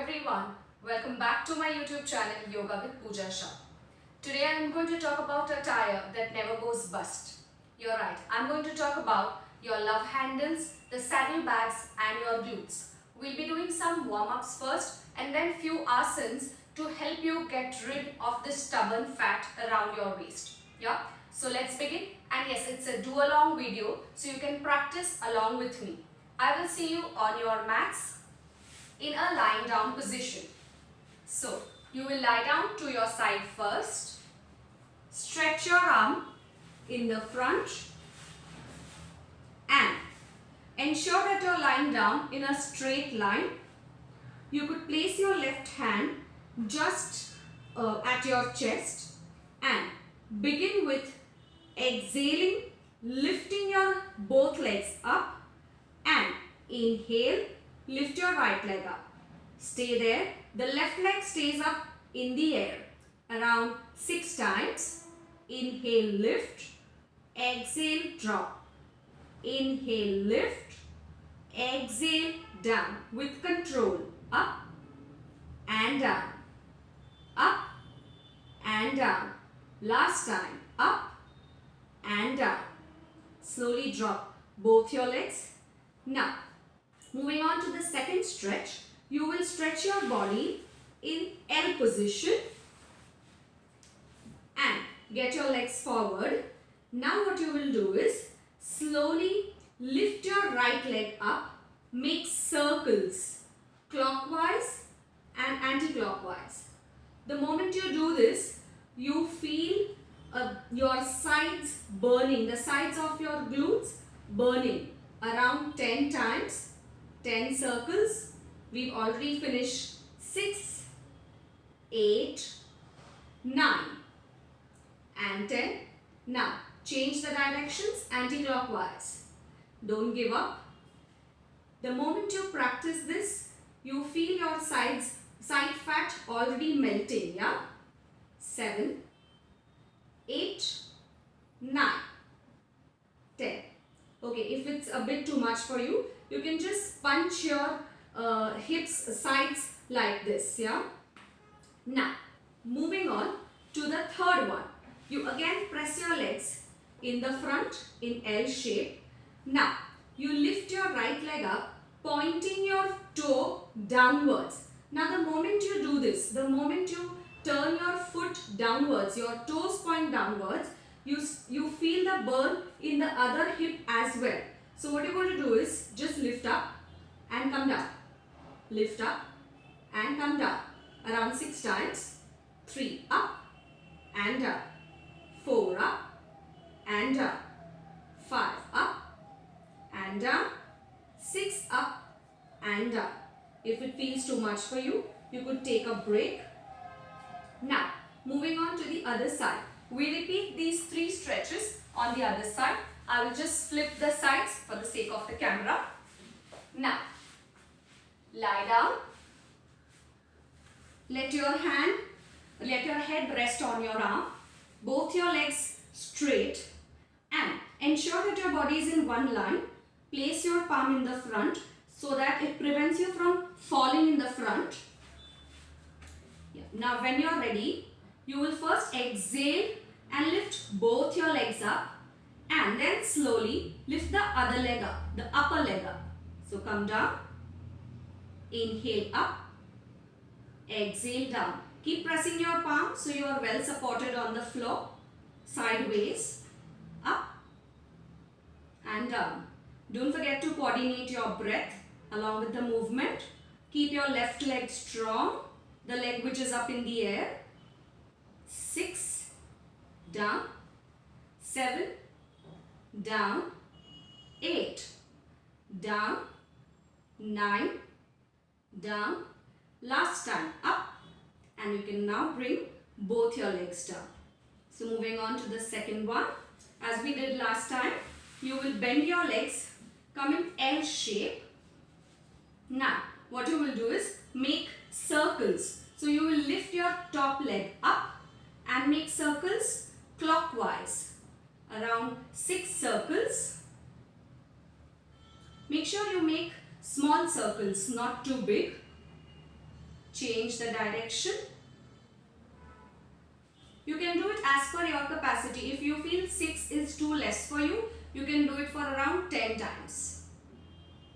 everyone, welcome back to my YouTube channel Yoga with Pooja Shah. Today I am going to talk about a tire that never goes bust. You're right, I'm going to talk about your love handles, the saddle bags and your glutes. We'll be doing some warm-ups first and then few asanas to help you get rid of this stubborn fat around your waist. Yeah, so let's begin. And yes, it's a do-along video so you can practice along with me. I will see you on your mats in a lying down position. So, you will lie down to your side first. Stretch your arm in the front and ensure that you are lying down in a straight line. You could place your left hand just at your chest and begin with exhaling, lifting your both legs up and inhale. Lift your right leg up. Stay there. The left leg stays up in the air around 6 times. Inhale, lift. Exhale, drop. Inhale, lift. Exhale, down with control. Up and down. Up and down. Last time. Up and down. Slowly drop both your legs. Now, moving on to the second stretch, you will stretch your body in L position and get your legs forward. Now what you will do is slowly lift your right leg up, make circles clockwise and anti-clockwise. The moment you do this, you feel your sides burning, the sides of your glutes burning around 10 times. 10 circles. We've already finished 6, 8, 9 and 10. Now change the directions anti-clockwise. Don't give up. The moment you practice this, you feel your side fat already melting. Yeah? 7, 8, 9, 10. Okay, if it's a bit too much for you, you can just punch your hips sides like this. Yeah. Now, moving on to the third one. You again press your legs in the front in L shape. Now, you lift your right leg up, pointing your toe downwards. Now, the moment you do this, the moment you turn your foot downwards, your toes point downwards, you feel the burn in the other hip as well. So what you're going to do is just lift up and come down. Lift up and come down. Around 6 times. 3 up and down. 4 up and down. 5 up and down. 6 up and down. If it feels too much for you, you could take a break. Now, moving on to the other side. We repeat these 3 stretches on the other side. I will just flip the sides for the sake of the camera. Now, lie down. Let your head rest on your arm. Both your legs straight. And ensure that your body is in one line. Place your palm in the front so that it prevents you from falling in the front. Yeah. Now, when you are ready, you will first exhale and lift both your legs up. And then slowly lift the other leg up, the upper leg up. So come down, inhale up, exhale down. Keep pressing your palm so you are well supported on the floor. Sideways, up and down. Don't forget to coordinate your breath along with the movement. Keep your left leg strong, the leg which is up in the air. 6, down, 7, down, 8, down, 9, down, last time up, and you can now bring both your legs down. So moving on to the second one, as we did last time, you will bend your legs, come in L shape. Now what you will do is make circles. So you will lift your top leg up and make circles clockwise. Around 6 circles. Make sure you make small circles, not too big. change the direction. You can do it as per your capacity. If you feel 6 is too less for you, you can do it for around 10 times.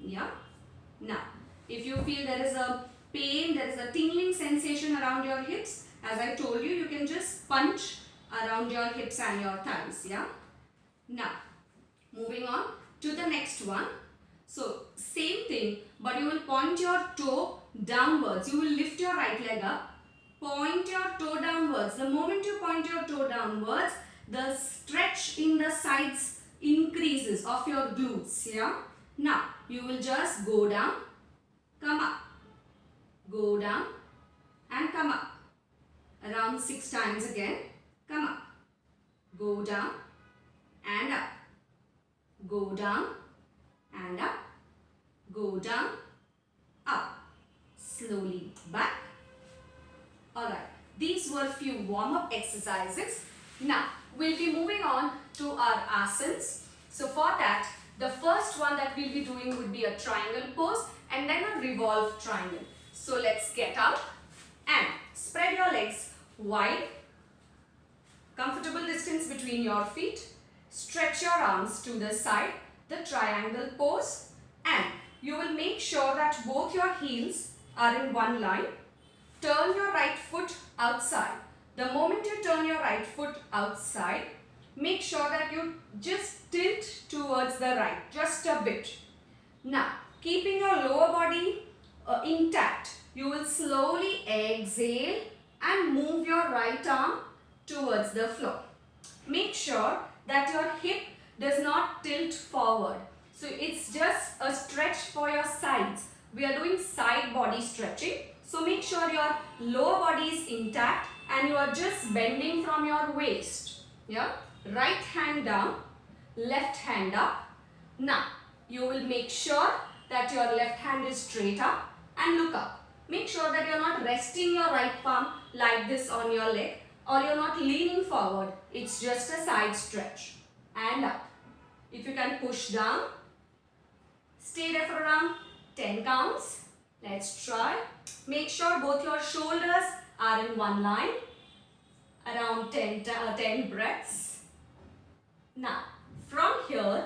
Yeah. Now, if you feel there is a pain, there is a tingling sensation around your hips, as I told you, you can just punch around your hips and your thighs. Yeah. Now, moving on to the next one. So, same thing, but you will point your toe downwards. You will lift your right leg up. Point your toe downwards. The moment you point your toe downwards, the stretch in the sides increases of your glutes. Yeah. Now, you will just go down, come up, go down and come up. Around 6 times again. Come up, go down and up, go down and up, go down, up. Slowly back. Alright, these were few warm-up exercises. Now, we'll be moving on to our asanas. So for that, the first one that we'll be doing would be a triangle pose and then a revolved triangle. So let's get up and spread your legs wide. Comfortable distance between your feet. Stretch your arms to the side, the triangle pose, and you will make sure that both your heels are in one line. Turn your right foot outside. The moment you turn your right foot outside, make sure that you just tilt towards the right, just a bit. Now, keeping your lower body intact, you will slowly exhale and move your right arm towards the floor. Make sure that your hip does not tilt forward. So it's just a stretch for your sides. We are doing side body stretching. So make sure your lower body is intact and you are just bending from your waist. Yeah. Right hand down, left hand up. Now, you will make sure that your left hand is straight up and look up. Make sure that you are not resting your right palm like this on your leg, or you're not leaning forward. It's just a side stretch. And up. If you can push down, stay there for around 10 counts. Let's try. Make sure both your shoulders are in one line. Around 10 breaths. Now, from here,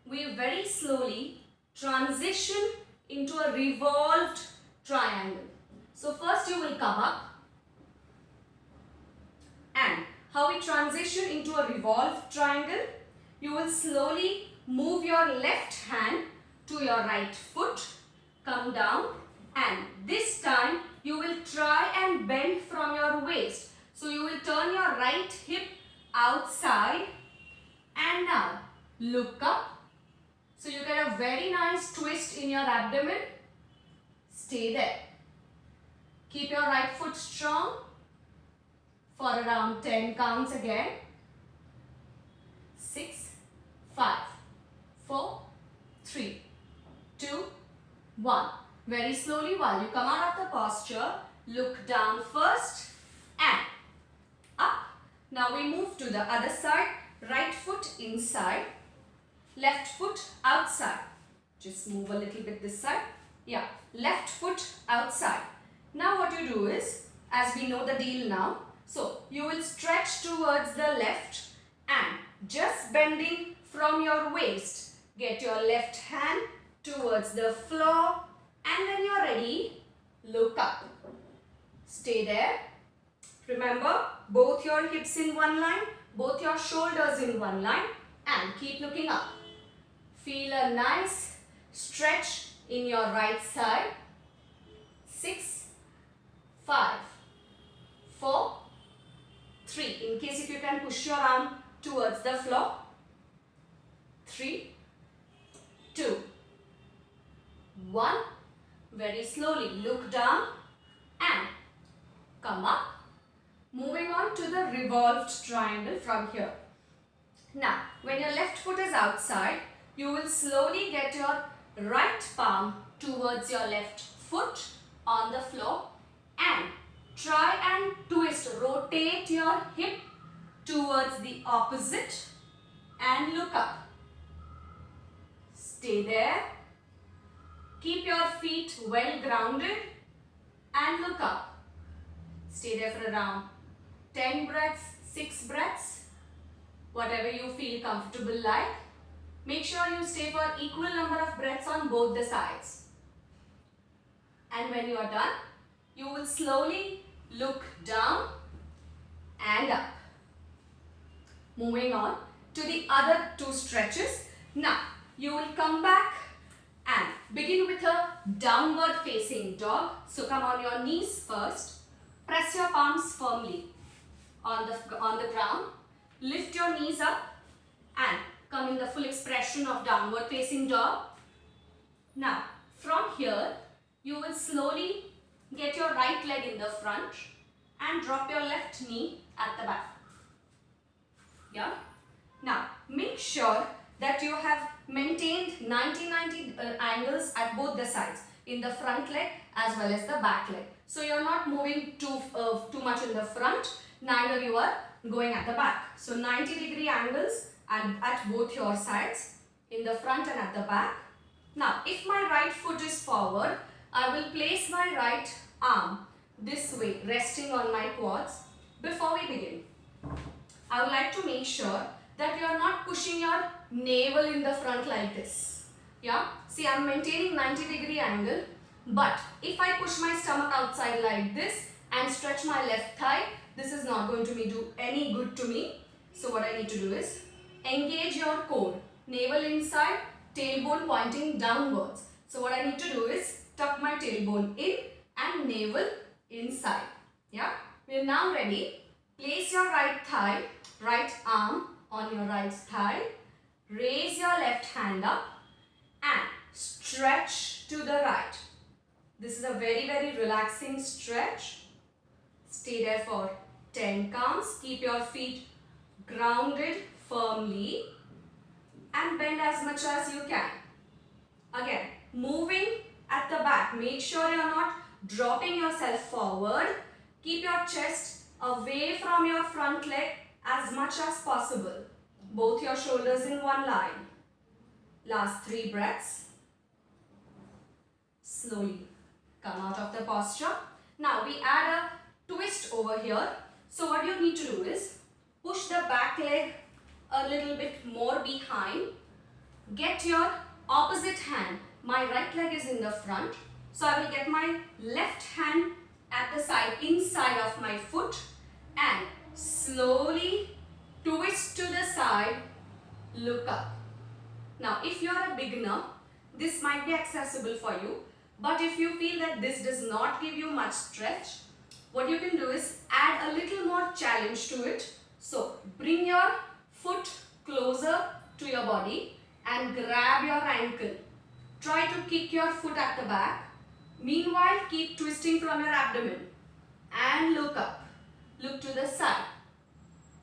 we very slowly transition into a revolved triangle. So first you will come up. And how we transition into a revolved triangle, you will slowly move your left hand to your right foot, come down, and this time you will try and bend from your waist. So you will turn your right hip outside and now look up. So you get a very nice twist in your abdomen. Stay there. Keep your right foot strong for around 10 counts again. 6, 5, 4, 3, 2, 1. Very slowly while you come out of the posture, look down first and up. Now we move to the other side. Right foot inside, left foot outside. Just move a little bit this side. Yeah, left foot outside. Now what you do is, as we know the deal now, so you will stretch towards the left and just bending from your waist, get your left hand towards the floor, and when you're ready, look up. Stay there. Remember, both your hips in one line, both your shoulders in one line, and keep looking up. Feel a nice stretch in your right side. 6, 5, 4, 3. In case if you can push your arm towards the floor. 3, 2, 1. Very slowly look down and come up. Moving on to the revolved triangle from here. Now, when your left foot is outside, you will slowly get your right palm towards your left foot on the floor and try and twist, rotate your hip towards the opposite and look up. Stay there. Keep your feet well grounded and look up. Stay there for around 10 breaths, 6 breaths, whatever you feel comfortable like. Make sure you stay for equal number of breaths on both the sides. And when you are done, you will slowly look down and up. Moving on to the other two stretches. Now, you will come back and begin with a downward facing dog. So come on your knees first. Press your palms firmly on the ground. Lift your knees up and come in the full expression of downward facing dog. Now, from here, you will slowly get your right leg in the front and drop your left knee at the back. Yeah. Now, make sure that you have maintained 90-90 angles at both the sides, in the front leg as well as the back leg. So you are not moving too much in the front, neither you are going at the back. So 90-degree angles at both your sides, in the front and at the back. Now, if my right foot is forward, I will place my right arm this way, resting on my quads. Before we begin, I would like to make sure that you are not pushing your navel in the front like this. Yeah, see, I am maintaining 90-degree angle, but if I push my stomach outside like this and stretch my left thigh, this is not going to do any good to me. So what I need to do is engage your core, navel inside, tailbone pointing downwards. So what I need to do is tuck my tailbone in and navel inside. Yeah, we are now ready. Place your right thigh, right arm on your right thigh. Raise your left hand up and stretch to the right. This is a very, very relaxing stretch. Stay there for 10 counts. Keep your feet grounded firmly and bend as much as you can. Again, moving at the back. Make sure you are not dropping yourself forward. Keep your chest away from your front leg as much as possible. Both your shoulders in one line. Last 3 breaths. Slowly come out of the posture. Now we add a twist over here. So what you need to do is push the back leg a little bit more behind. Get your opposite hand. My right leg is in the front. So I will get my left hand at the side, inside of my foot, and slowly twist to the side, look up. Now, if you are a beginner, this might be accessible for you. But if you feel that this does not give you much stretch, what you can do is add a little more challenge to it. So, bring your foot closer to your body and grab your ankle. Try to kick your foot at the back. Meanwhile, keep twisting from your abdomen and look up. Look to the side.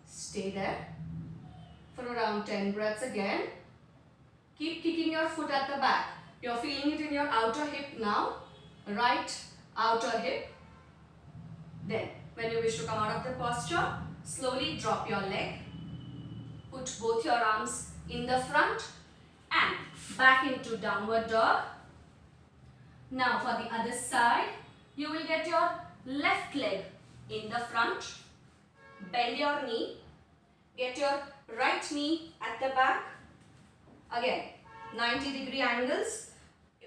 Stay there for around 10 breaths again. Keep kicking your foot at the back. You're feeling it in your outer hip now. Right outer hip. Then, when you wish to come out of the posture, slowly drop your leg. Put both your arms in the front and back into downward dog. Now for the other side, you will get your left leg in the front. Bend your knee. Get your right knee at the back. Again, 90-degree angles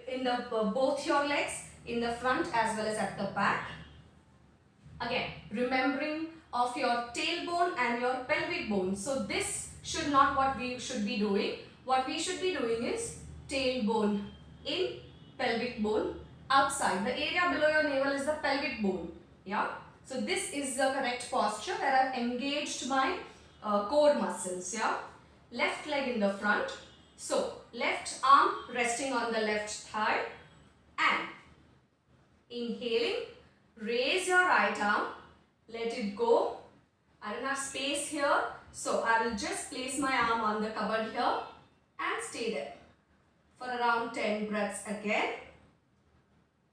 in the both your legs, in the front as well as at the back. Again, remembering of your tailbone and your pelvic bone. So this should not what we should be doing. What we should be doing is tailbone in, pelvic bone outside. The area below your navel is the pelvic bone. Yeah. So this is the correct posture where I've engaged my core muscles. Yeah. Left leg in the front. So left arm resting on the left thigh and inhaling. Raise your right arm. Let it go. I don't have space here. So I will just place my arm on the cupboard here and stay there for around 10 breaths again.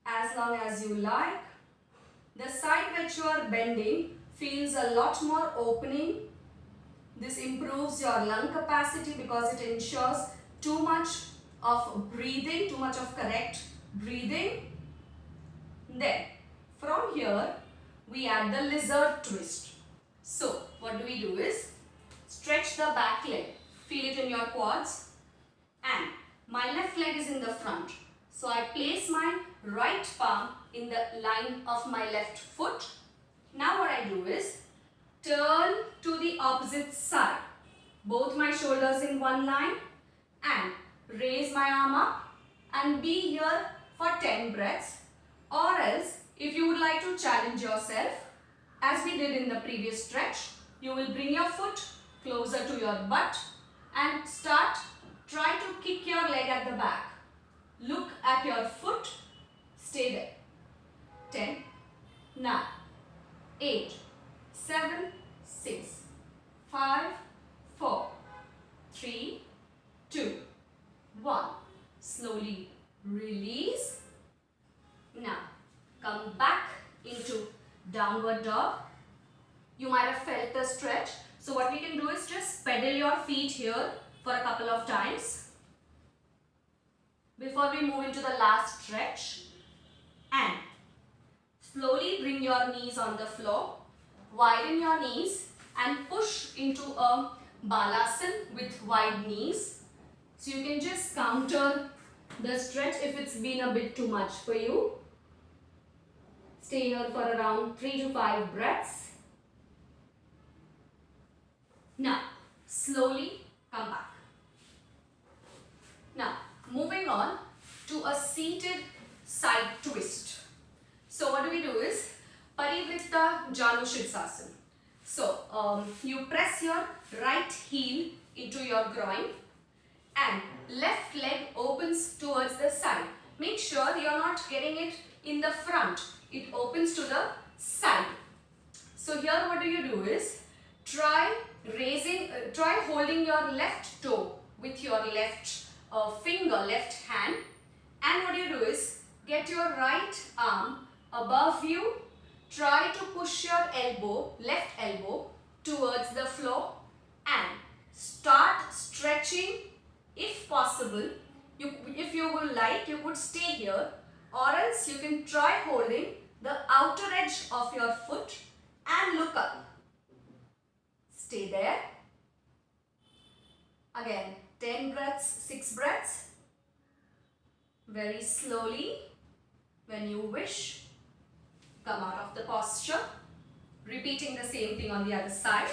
As long as you like. The side which you are bending feels a lot more opening. This improves your lung capacity because it ensures too much of breathing, too much of correct breathing. Then From here, we add the lizard twist. So, what do we do is, stretch the back leg, feel it in your quads, and my left leg is in the front. So, I place my right palm in the line of my left foot. Now what I do is, turn to the opposite side. Both my shoulders in one line and raise my arm up and be here for 10 breaths. Or else, if you would like to challenge yourself, as we did in the previous stretch, you will bring your foot closer to your butt and try to kick your leg at the back. Look at your foot, stay there. 10, 9, 8, 7, 6, 5, 4, 3, 2, 1. Slowly release. Now, come back into downward dog. You might have felt the stretch. So what we can do is just pedal your feet here for a couple of times before we move into the last stretch. And slowly bring your knees on the floor. Widen your knees and push into a balasana with wide knees. So you can just counter the stretch if it's been a bit too much for you. Stay here for around 3 to 5 breaths. Now, slowly come back. Now, moving on to a seated side twist. So, what do we do is Parivritta Janu Shirsasana. So, you press your right heel into your groin and left leg opens towards the side. Make sure you are not getting it in the front. It opens to the side. So here what do you do is, try holding your left toe with your left finger, left hand, and what you do is, get your right arm above you, try to push your elbow, left elbow towards the floor and start stretching. If possible, if you would like, you could stay here, or else you can try holding the outer edge of your foot and look up. Stay there. Again, 10 breaths, 6 breaths. Very slowly, when you wish, come out of the posture. Repeating the same thing on the other side.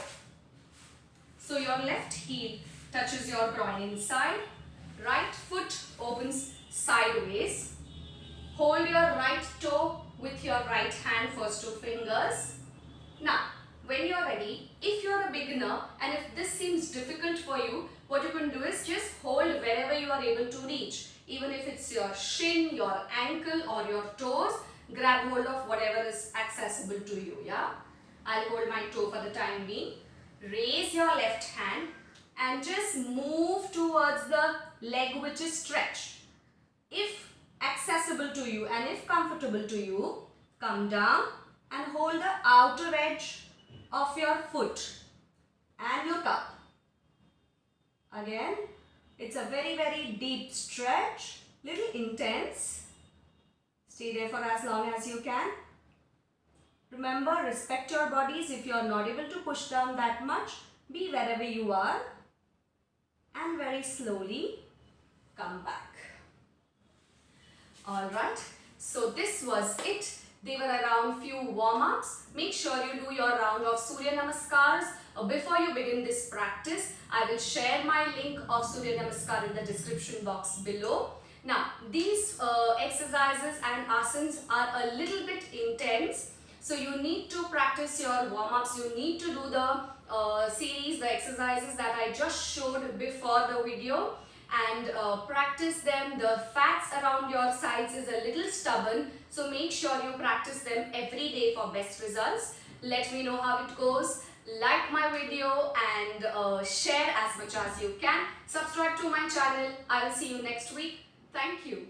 So your left heel touches your groin inside. Right foot opens sideways. Hold your right toe with your right hand, first 2 fingers. Now, when you're ready, if you're a beginner and if this seems difficult for you, what you can do is just hold wherever you are able to reach. Even if it's your shin, your ankle or your toes, grab hold of whatever is accessible to you, yeah? I'll hold my toe for the time being. Raise your left hand and just move towards the leg which is stretched. If accessible to you and if comfortable to you, come down and hold the outer edge of your foot and look up. Again, it's a very, very deep stretch, little intense. Stay there for as long as you can. Remember, respect your bodies. If you are not able to push down that much, be wherever you are and very slowly come back. Alright, so this was it. They were around few warm-ups. Make sure you do your round of Surya Namaskars. Before you begin this practice, I will share my link of Surya Namaskar in the description box below. Now, these exercises and asanas are a little bit intense. So you need to practice your warm-ups. You need to do the series, the exercises that I just showed before the video, and practice them. The fats around your sides is a little stubborn, so make sure you practice them every day for best results. Let me know how it goes. Like my video and share as much as you can. Subscribe to my channel. I will see you next week. Thank you.